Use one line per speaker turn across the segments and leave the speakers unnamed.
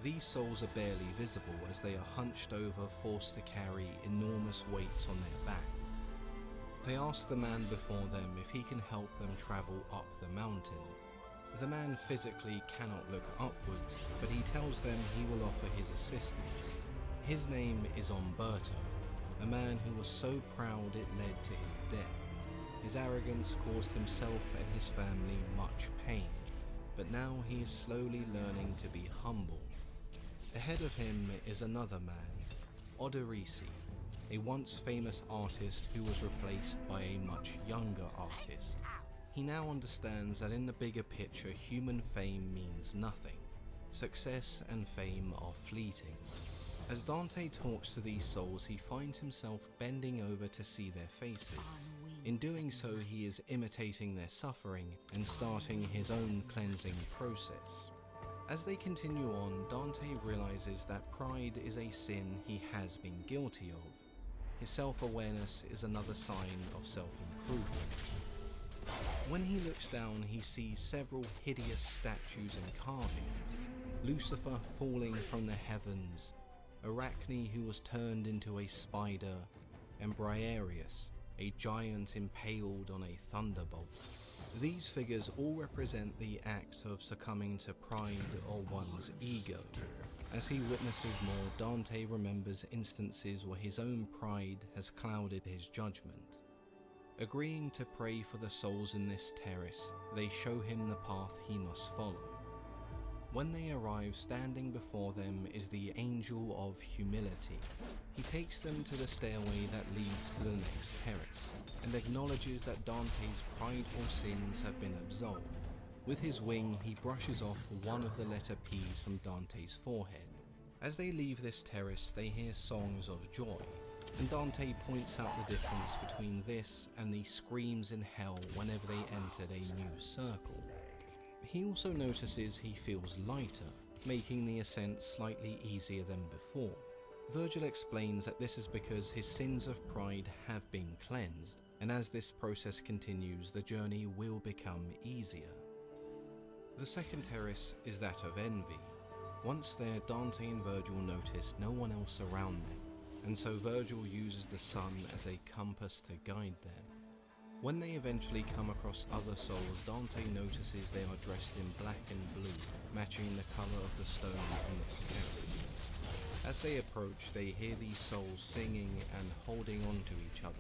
These souls are barely visible as they are hunched over, forced to carry enormous weights on their back. They ask the man before them if he can help them travel up the mountain. The man physically cannot look upwards, but he tells them he will offer his assistance. His name is Umberto, a man who was so proud it led to his death. His arrogance caused himself and his family much pain, but now he is slowly learning to be humble. Ahead of him is another man, Oderisi, a once famous artist who was replaced by a much younger artist. He now understands that in the bigger picture, human fame means nothing. Success and fame are fleeting. As Dante talks to these souls, he finds himself bending over to see their faces. In doing so, he is imitating their suffering and starting his own cleansing process. As they continue on, Dante realizes that pride is a sin he has been guilty of. His self-awareness is another sign of self-improvement. When he looks down, he sees several hideous statues and carvings. Lucifer falling from the heavens, Arachne who was turned into a spider, and Briareus, a giant impaled on a thunderbolt. These figures all represent the acts of succumbing to pride or one's ego. As he witnesses more, Dante remembers instances where his own pride has clouded his judgment. Agreeing to pray for the souls in this terrace, they show him the path he must follow. When they arrive, standing before them is the Angel of Humility. He takes them to the stairway that leads to the next terrace, and acknowledges that Dante's prideful sins have been absolved. With his wing, he brushes off one of the letter P's from Dante's forehead. As they leave this terrace, they hear songs of joy, and Dante points out the difference between this and the screams in hell whenever they entered a new circle. He also notices he feels lighter, making the ascent slightly easier than before. Virgil explains that this is because his sins of pride have been cleansed, and as this process continues, the journey will become easier. The second terrace is that of envy. Once there, Dante and Virgil notice no one else around them, and so Virgil uses the sun as a compass to guide them. When they eventually come across other souls, Dante notices they are dressed in black and blue, matching the colour of the stone on this terrace. As they approach, they hear these souls singing and holding on to each other.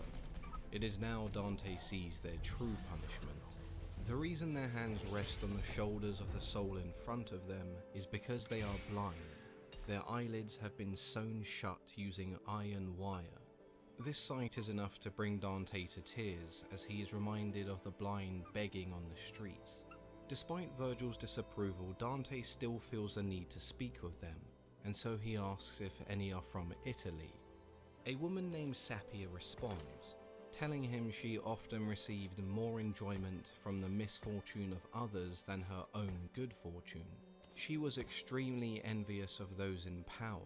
It is now Dante sees their true punishment. The reason their hands rest on the shoulders of the soul in front of them is because they are blind. Their eyelids have been sewn shut using iron wire. This sight is enough to bring Dante to tears as he is reminded of the blind begging on the streets. Despite Virgil's disapproval, Dante still feels the need to speak with them, and so he asks if any are from Italy. A woman named Sapia responds, telling him she often received more enjoyment from the misfortune of others than her own good fortune. She was extremely envious of those in power.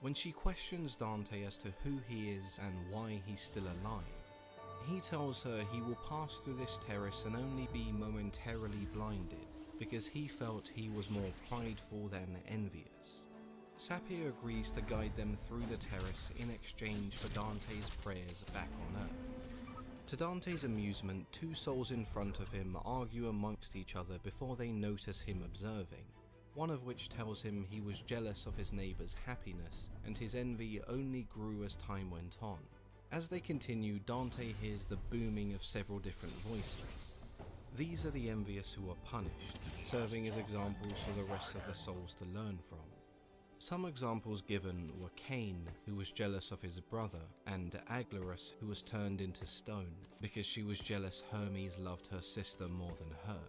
When she questions Dante as to who he is and why he's still alive, he tells her he will pass through this terrace and only be momentarily blinded because he felt he was more prideful than envious. Sapia agrees to guide them through the terrace in exchange for Dante's prayers back on Earth. To Dante's amusement, two souls in front of him argue amongst each other before they notice him observing. One of which tells him he was jealous of his neighbour's happiness, and his envy only grew as time went on. As they continue, Dante hears the booming of several different voices. These are the envious who are punished, serving as examples for the rest of the souls to learn from. Some examples given were Cain, who was jealous of his brother, and Aglarus, who was turned into stone because she was jealous Hermes loved her sister more than her.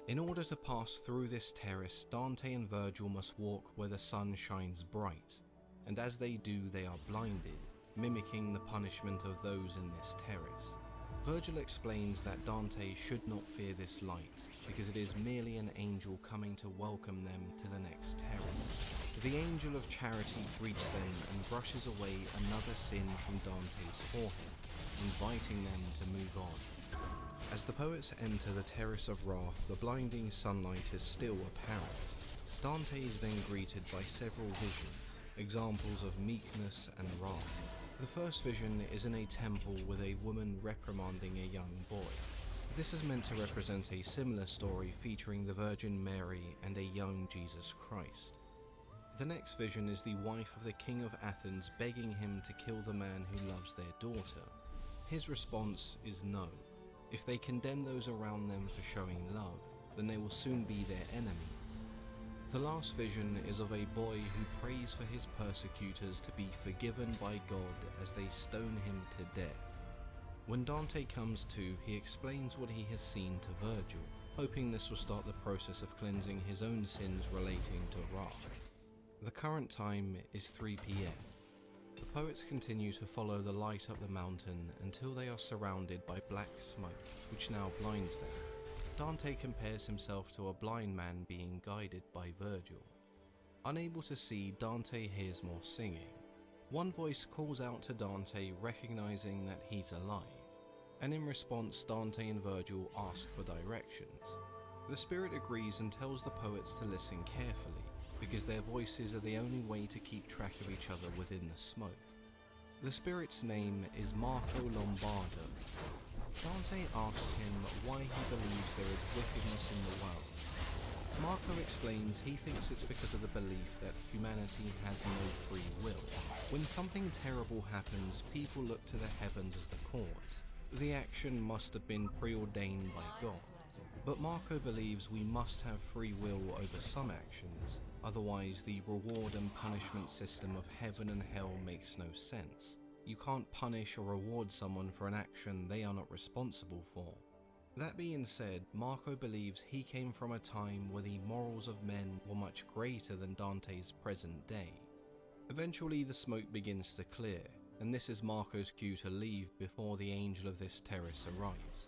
In order to pass through this terrace, Dante and Virgil must walk where the sun shines bright, and as they do they are blinded, mimicking the punishment of those in this terrace. Virgil explains that Dante should not fear this light, because it is merely an angel coming to welcome them to the next terrace. The angel of charity greets them and brushes away another sin from Dante's forehead, inviting them to move on. As the poets enter the terrace of wrath, the blinding sunlight is still apparent. Dante is then greeted by several visions, examples of meekness and wrath. The first vision is in a temple with a woman reprimanding a young boy. This is meant to represent a similar story featuring the Virgin Mary and a young Jesus Christ. The next vision is the wife of the king of Athens begging him to kill the man who loves their daughter. His response is no. If they condemn those around them for showing love, then they will soon be their enemies. The last vision is of a boy who prays for his persecutors to be forgiven by God as they stone him to death. When Dante comes to, he explains what he has seen to Virgil, hoping this will start the process of cleansing his own sins relating to wrath. The current time is 3 p.m. The poets continue to follow the light up the mountain until they are surrounded by black smoke, which now blinds them. Dante compares himself to a blind man being guided by Virgil. Unable to see, Dante hears more singing. One voice calls out to Dante, recognizing that he's alive, and in response Dante and Virgil ask for directions. The spirit agrees and tells the poets to listen carefully, because their voices are the only way to keep track of each other within the smoke. The spirit's name is Marco Lombardo. Dante asks him why he believes there is wickedness in the world. Marco explains he thinks it's because of the belief that humanity has no free will. When something terrible happens, people look to the heavens as the cause. The action must have been preordained by God. But Marco believes we must have free will over some actions, otherwise the reward and punishment system of heaven and hell makes no sense. You can't punish or reward someone for an action they are not responsible for. That being said, Marco believes he came from a time where the morals of men were much greater than Dante's present day. Eventually the smoke begins to clear, and this is Marco's cue to leave before the angel of this terrace arrives.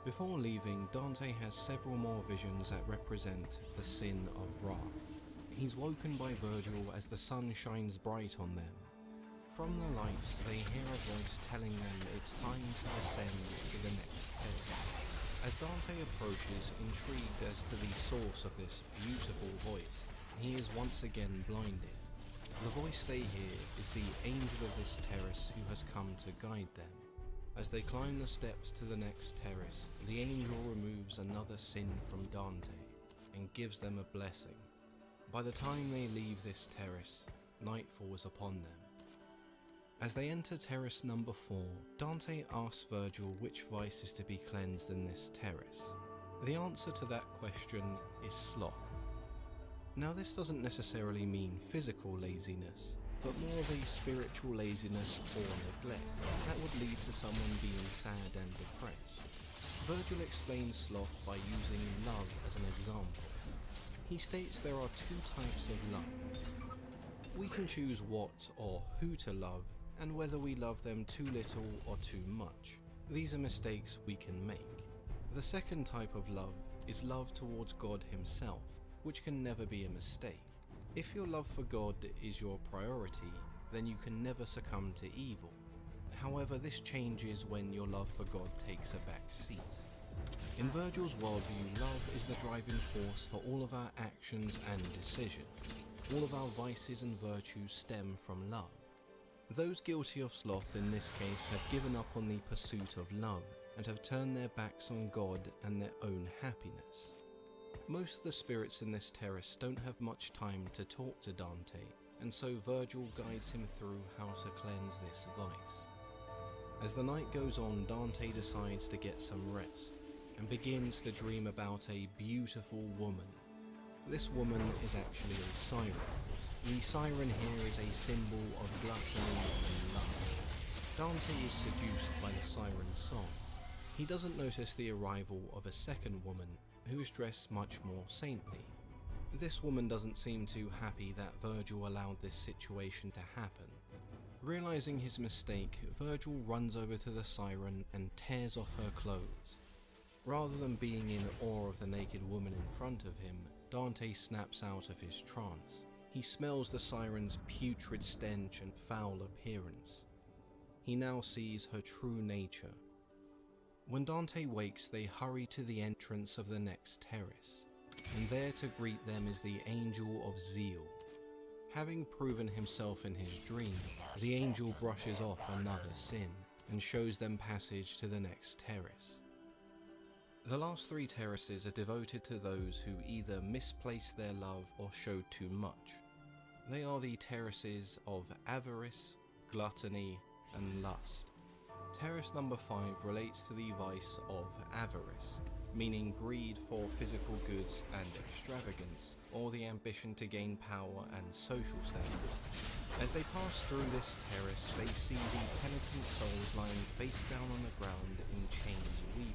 Before leaving, Dante has several more visions that represent the sin of wrath. He's woken by Virgil as the sun shines bright on them. From the light, they hear a voice telling them it's time to ascend to the next terrace. As Dante approaches, intrigued as to the source of this beautiful voice, he is once again blinded. The voice they hear is the angel of this terrace who has come to guide them. As they climb the steps to the next terrace, the angel removes another sin from Dante and gives them a blessing. By the time they leave this terrace, night falls upon them. As they enter terrace number 4, Dante asks Virgil which vice is to be cleansed in this terrace. The answer to that question is sloth. Now this doesn't necessarily mean physical laziness, but more of a spiritual laziness or neglect that would lead to someone being sad and depressed. Virgil explains sloth by using love as an example. He states there are 2 types of love. We can choose what or who to love, and whether we love them too little or too much. These are mistakes we can make. The second type of love is love towards God himself, which can never be a mistake. If your love for God is your priority, then you can never succumb to evil. However, this changes when your love for God takes a back seat. In Virgil's worldview, love is the driving force for all of our actions and decisions. All of our vices and virtues stem from love. Those guilty of sloth in this case have given up on the pursuit of love and have turned their backs on God and their own happiness. Most of the spirits in this terrace don't have much time to talk to Dante, and so Virgil guides him through how to cleanse this vice. As the night goes on, Dante decides to get some rest and begins to dream about a beautiful woman. This woman is actually a siren. The siren here is a symbol of gluttony and lust. Dante is seduced by the siren's song. He doesn't notice the arrival of a second woman who is dressed much more saintly. This woman doesn't seem too happy that Virgil allowed this situation to happen. Realizing his mistake, Virgil runs over to the siren and tears off her clothes. Rather than being in awe of the naked woman in front of him, Dante snaps out of his trance. He smells the siren's putrid stench and foul appearance. He now sees her true nature. When Dante wakes, they hurry to the entrance of the next terrace. and there to greet them is the Angel of Zeal. Having proven himself in his dream, the angel brushes off another sin and shows them passage to the next terrace. The last 3 terraces are devoted to those who either misplaced their love or showed too much. They are the terraces of avarice, gluttony, and lust. Terrace number 5 relates to the vice of avarice, meaning greed for physical goods and extravagance, or the ambition to gain power and social status. As they pass through this terrace, they see the penitent souls lying face down on the ground in chains weeping.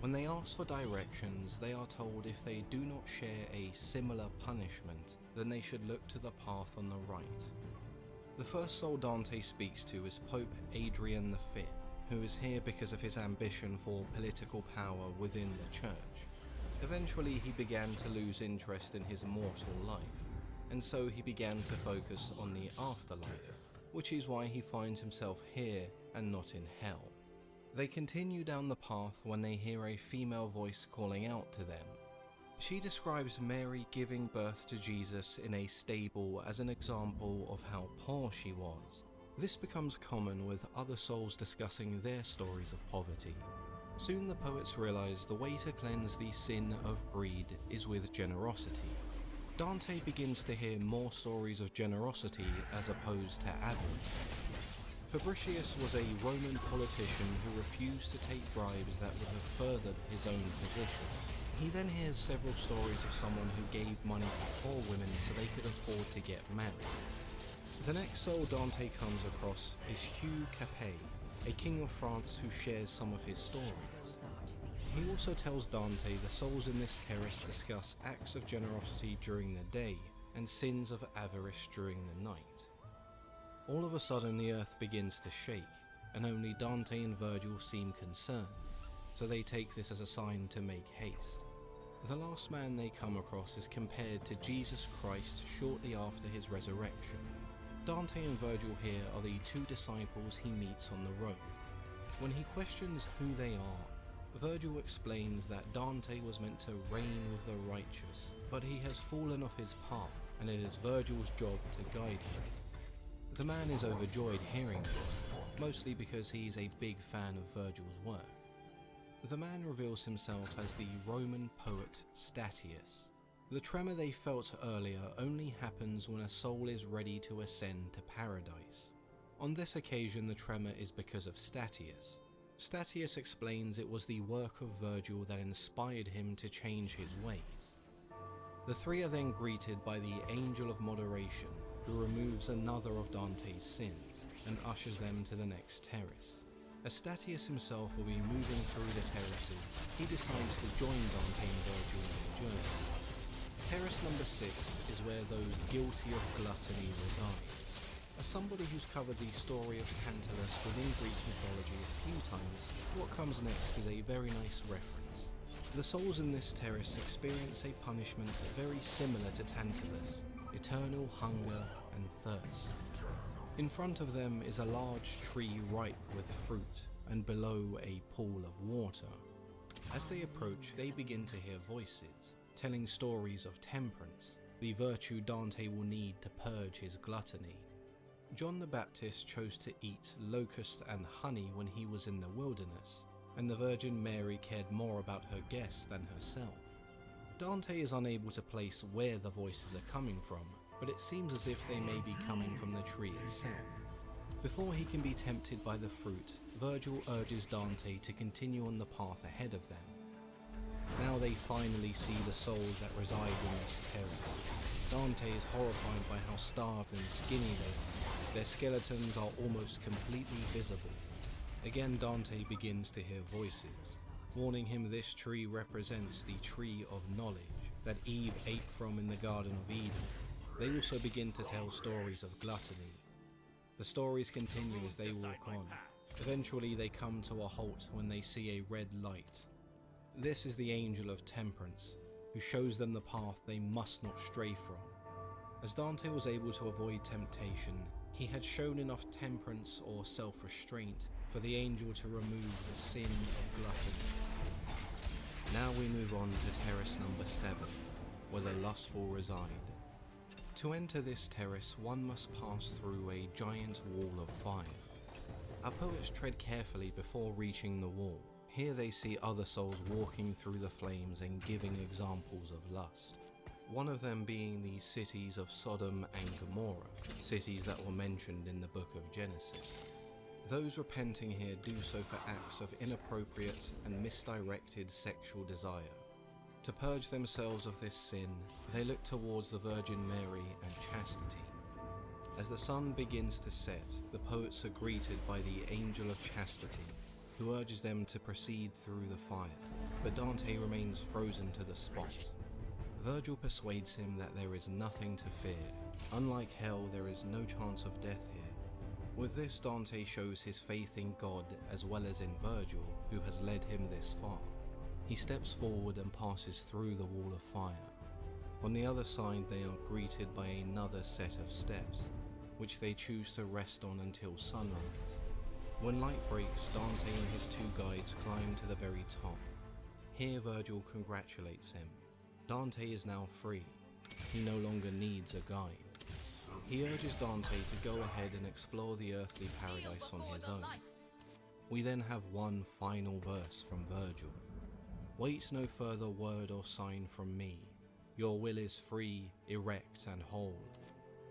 When they ask for directions, they are told if they do not share a similar punishment, then they should look to the path on the right. The first soul Dante speaks to is Pope Adrian V, who is here because of his ambition for political power within the church. Eventually he began to lose interest in his mortal life, and so he began to focus on the afterlife, which is why he finds himself here and not in hell. They continue down the path when they hear a female voice calling out to them. She describes Mary giving birth to Jesus in a stable as an example of how poor she was. This becomes common with other souls discussing their stories of poverty. Soon the poets realize the way to cleanse the sin of greed is with generosity. Dante begins to hear more stories of generosity as opposed to avarice. Fabricius was a Roman politician who refused to take bribes that would have furthered his own position. He then hears several stories of someone who gave money to poor women so they could afford to get married. The next soul Dante comes across is Hugh Capet, a king of France who shares some of his stories. He also tells Dante the souls in this terrace discuss acts of generosity during the day and sins of avarice during the night. All of a sudden the earth begins to shake, and only Dante and Virgil seem concerned, so they take this as a sign to make haste. The last man they come across is compared to Jesus Christ shortly after his resurrection. Dante and Virgil here are the 2 disciples he meets on the road. When he questions who they are, Virgil explains that Dante was meant to reign with the righteous, but he has fallen off his path, and it is Virgil's job to guide him. The man is overjoyed hearing this, mostly because he is a big fan of Virgil's work. The man reveals himself as the Roman poet Statius. The tremor they felt earlier only happens when a soul is ready to ascend to paradise. On this occasion the tremor is because of Statius. Statius explains it was the work of Virgil that inspired him to change his ways. The 3 are then greeted by the Angel of Moderation, who removes another of Dante's sins and ushers them to the next terrace. As Statius himself will be moving through the terraces, he decides to join Dante and Virgil on the journey. Terrace number 6 is where those guilty of gluttony reside. As somebody who's covered the story of Tantalus within Greek mythology a few times, what comes next is a very nice reference. The souls in this terrace experience a punishment very similar to Tantalus: eternal hunger and thirst. In front of them is a large tree ripe with fruit, and below a pool of water. As they approach, they begin to hear voices, telling stories of temperance, the virtue Dante will need to purge his gluttony. John the Baptist chose to eat locusts and honey when he was in the wilderness, and the Virgin Mary cared more about her guests than herself. Dante is unable to place where the voices are coming from, but it seems as if they may be coming from the tree itself. Before he can be tempted by the fruit, Virgil urges Dante to continue on the path ahead of them. Now they finally see the souls that reside in this terrace. Dante is horrified by how starved and skinny they are. Their skeletons are almost completely visible. Again Dante begins to hear voices, warning him this tree represents the tree of knowledge that Eve ate from in the Garden of Eden. They also begin to tell stories of gluttony. The stories continue as they walk on. Eventually they come to a halt when they see a red light. This is the Angel of Temperance, who shows them the path they must not stray from. As Dante was able to avoid temptation, he had shown enough temperance or self-restraint for the angel to remove the sin of gluttony. Now we move on to terrace number 7. where the lustful reside. To enter this terrace, one must pass through a giant wall of fire. Our poets tread carefully before reaching the wall. Here they see other souls walking through the flames and giving examples of lust. One of them being the cities of Sodom and Gomorrah, cities that were mentioned in the book of Genesis. Those repenting here do so for acts of inappropriate and misdirected sexual desire. To purge themselves of this sin, they look towards the Virgin Mary and chastity. As the sun begins to set, the poets are greeted by the Angel of Chastity, who urges them to proceed through the fire, but Dante remains frozen to the spot. Virgil persuades him that there is nothing to fear. Unlike hell, there is no chance of death here. With this, Dante shows his faith in God as well as in Virgil, who has led him this far. He steps forward and passes through the wall of fire. On the other side, they are greeted by another set of steps, which they choose to rest on until sunrise. When light breaks, Dante and his two guides climb to the very top. Here Virgil congratulates him. Dante is now free. He no longer needs a guide. He urges Dante to go ahead and explore the earthly paradise on his own. We then have one final verse from Virgil. Wait no further word or sign from me. Your will is free, erect and whole.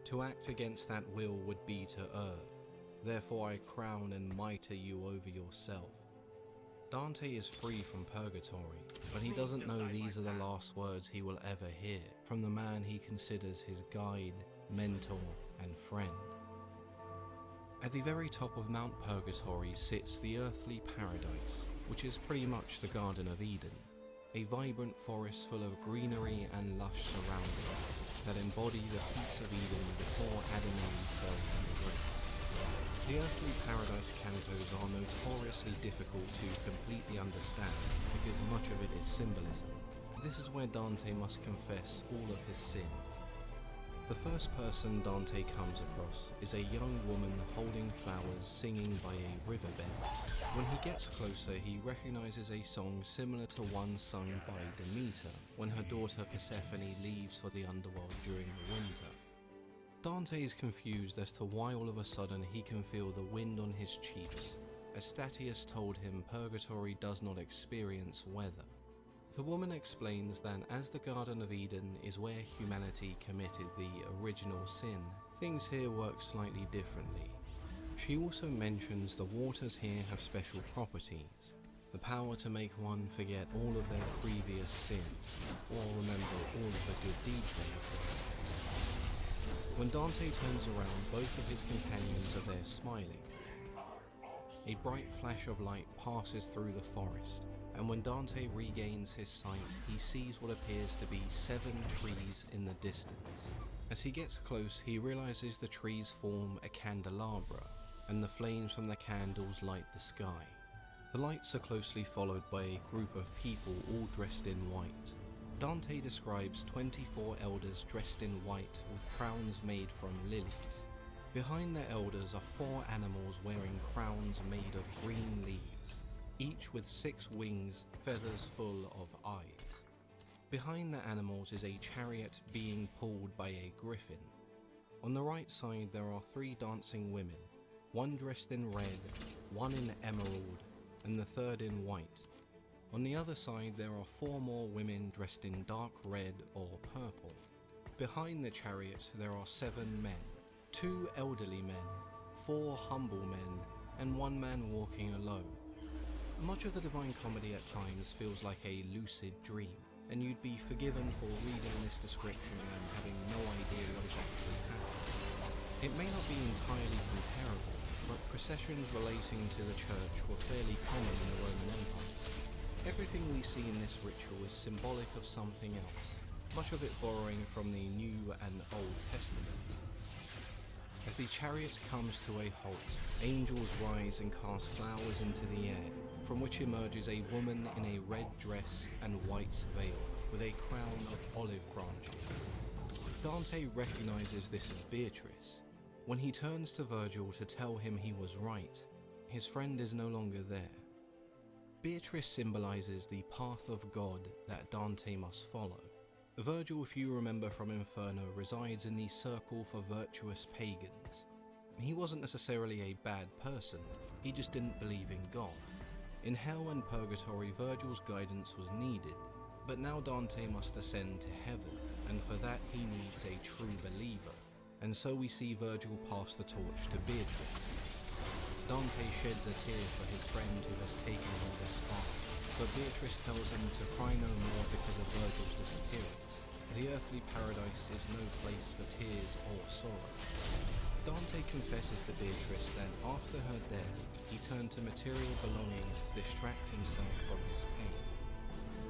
To act against that will would be to err. Therefore I crown and mitre you over yourself. Dante is free from purgatory, but he doesn't know these are the last words he will ever hear from the man he considers his guide, mentor, and friend. At the very top of Mount Purgatory sits the earthly paradise, which is pretty much the Garden of Eden, a vibrant forest full of greenery and lush surroundings that embody the peace of Eden before Adam and Eve fell from grace. The earthly paradise cantos are notoriously difficult to completely understand because much of it is symbolism. This is where Dante must confess all of his sins. The first person Dante comes across is a young woman holding flowers singing by a riverbed. When he gets closer, he recognizes a song similar to one sung by Demeter when her daughter Persephone leaves for the underworld during the winter. Dante is confused as to why all of a sudden he can feel the wind on his cheeks, as Statius told him purgatory does not experience weather. The woman explains that as the Garden of Eden is where humanity committed the original sin, things here work slightly differently. She also mentions the waters here have special properties, the power to make one forget all of their previous sins, or remember all of the good deeds they have done. When Dante turns around, both of his companions are there smiling. A bright flash of light passes through the forest, and when Dante regains his sight, he sees what appears to be 7 trees in the distance. As he gets close, he realizes the trees form a candelabra, and the flames from the candles light the sky. The lights are closely followed by a group of people all dressed in white. Dante describes 24 elders dressed in white with crowns made from lilies. Behind the elders are 4 animals wearing crowns made of green leaves, each with 6 wings, feathers full of eyes. Behind the animals is a chariot being pulled by a griffin. On the right side there are 3 dancing women, one dressed in red, one in emerald, and the third in white. On the other side there are 4 more women dressed in dark red or purple. Behind the chariot there are 7 men, 2 elderly men, 4 humble men, and 1 man walking alone. Much of the Divine Comedy at times feels like a lucid dream, and you'd be forgiven for reading this description and having no idea what is actually happening. It may not be entirely comparable, but processions relating to the church were fairly common in the Roman Empire. Everything we see in this ritual is symbolic of something else, much of it borrowing from the New and Old Testament. As the chariot comes to a halt, angels rise and cast flowers into the air, from which emerges a woman in a red dress and white veil, with a crown of olive branches. Dante recognizes this as Beatrice. When he turns to Virgil to tell him he was right, his friend is no longer there. Beatrice symbolizes the path of God that Dante must follow. Virgil, if you remember from Inferno, resides in the circle for virtuous pagans. He wasn't necessarily a bad person, he just didn't believe in God. In Hell and Purgatory, Virgil's guidance was needed, but now Dante must ascend to heaven, and for that he needs a true believer, and so we see Virgil pass the torch to Beatrice. Dante sheds a tear for his friend who has taken him this far, but Beatrice tells him to cry no more because of Virgil's disappearance. The earthly paradise is no place for tears or sorrow. Dante confesses to Beatrice that after her death, he turned to material belongings to distract himself from his pain.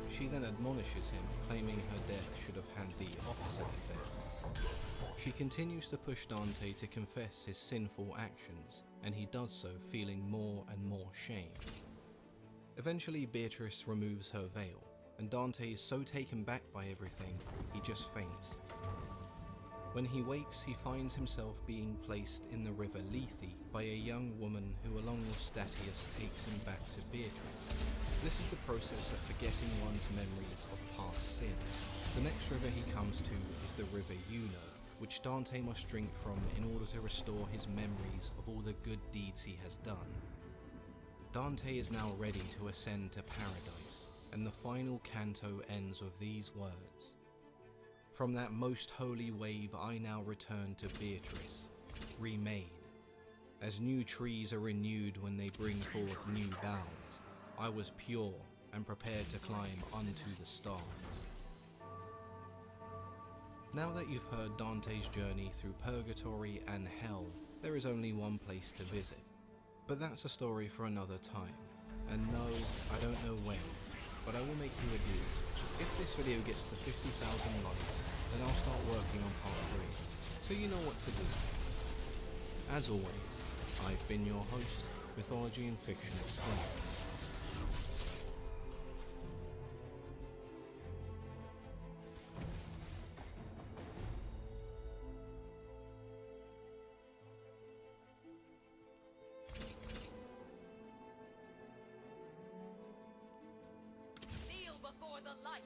She then admonishes him, claiming her death should have had the opposite effect. She continues to push Dante to confess his sinful actions, and he does so feeling more and more shame. Eventually, Beatrice removes her veil, and Dante is so taken back by everything, he just faints. When he wakes, he finds himself being placed in the river Lethe by a young woman who, along with Statius, takes him back to Beatrice. This is the process of forgetting one's memories of past sin. The next river he comes to is the river Juno, which Dante must drink from in order to restore his memories of all the good deeds he has done. Dante is now ready to ascend to paradise, and the final canto ends with these words: "From that most holy wave I now return to Beatrice, remade. As new trees are renewed when they bring forth new boughs, I was pure and prepared to climb unto the stars." Now that you've heard Dante's journey through Purgatory and Hell, there is only one place to visit. But that's a story for another time. And no, I don't know when, but I will make you a deal. If this video gets to 50,000 likes, then I'll start working on part 3, so you know what to do. As always, I've been your host, Mythology and Fiction Explained.
Before the light!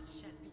bloodshed